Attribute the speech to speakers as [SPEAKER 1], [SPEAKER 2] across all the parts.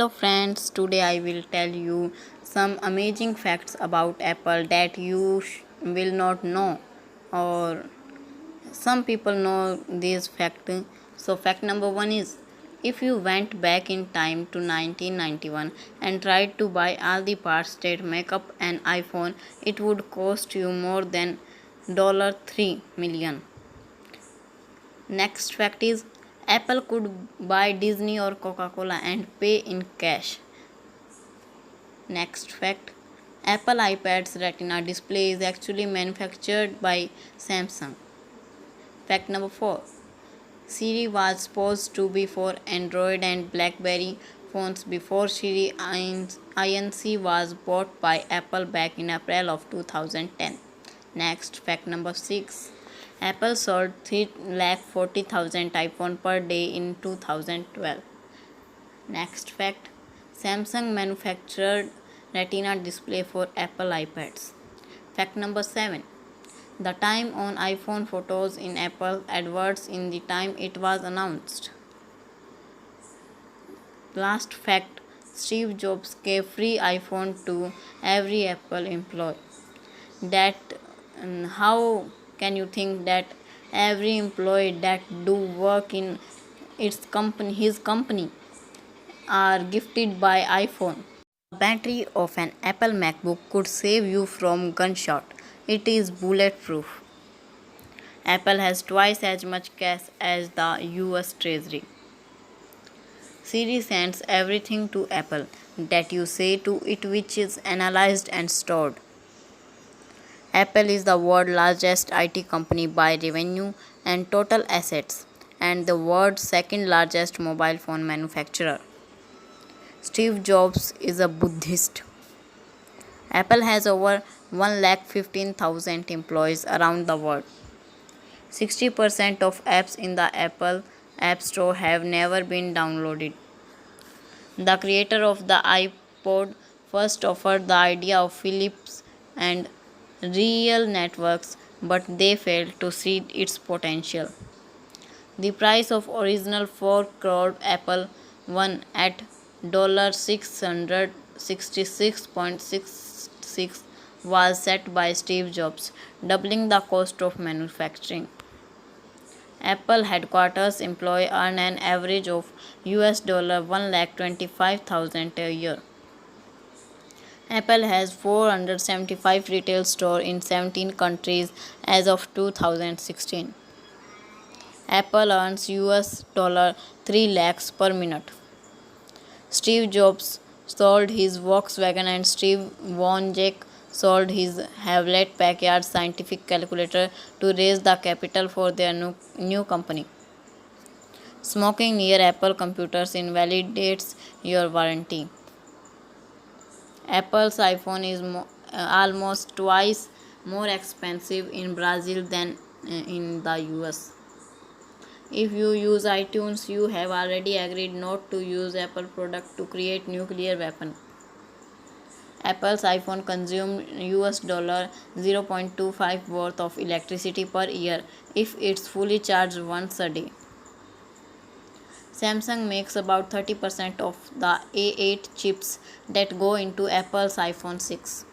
[SPEAKER 1] Hello friends, today I will tell you some amazing facts about Apple that you will not know, or some people know this fact. So fact number 1 is, if you went back in time to 1991 and tried to buy all the parts that make up an iPhone, it would cost you more than $3 million. Next fact is, Apple could buy Disney or Coca-Cola and pay in cash. Next fact, Apple iPad's Retina display is actually manufactured by Samsung. Fact number 4, Siri was supposed to be for Android and BlackBerry phones before Siri Inc. was bought by Apple back in April of 2010. Next, fact number 6, Apple sold 340,000 iPhone per day in 2012. Next fact, Samsung manufactured Retina display for Apple iPads. Fact number 7, the time on iPhone photos in Apple adverts in the time it was announced. Last fact, Steve Jobs gave free iPhone to every Apple employee. That how can you think that every employee that do work in his company are gifted by iPhone? The battery of an Apple MacBook could save you from gunshot. It is bulletproof. Apple has twice as much cash as the US Treasury. Siri sends everything to Apple that you say to it, which is analyzed and stored. Apple is the world's largest IT company by revenue and total assets, and the world's second largest mobile phone manufacturer. Steve Jobs is a Buddhist. Apple has over 115,000 employees around the world. 60% of apps in the Apple App Store have never been downloaded. The creator of the iPod first offered the idea of Philips and real networks, but they failed to see its potential. The price of original 4 crore Apple I at $666.66 was set by Steve Jobs, doubling the cost of manufacturing. Apple headquarters employees earn an average of $125,000 a year. Apple has 475 retail stores in 17 countries as of 2016. Apple earns $3 lakhs per minute. Steve Jobs sold his Volkswagen and Steve Wozniak sold his Hewlett Packard scientific calculator to raise the capital for their new company. Smoking near Apple computers invalidates your warranty. Apple's iPhone is almost twice more expensive in Brazil than in the US. If you use iTunes, you have already agreed not to use Apple product to create nuclear weapon. Apple's iPhone consumes $0.25 worth of electricity per year if it's fully charged once a day. Samsung makes about 30% of the A8 chips that go into Apple's iPhone 6.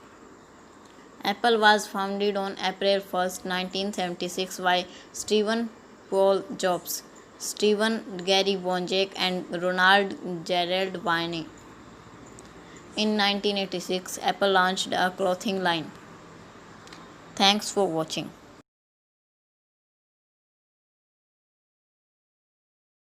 [SPEAKER 1] Apple was founded on April 1, 1976 by Stephen Paul Jobs, Stephen Gary Wozniak, and Ronald Gerald Wayne. In 1986, Apple launched a clothing line. Thanks for watching.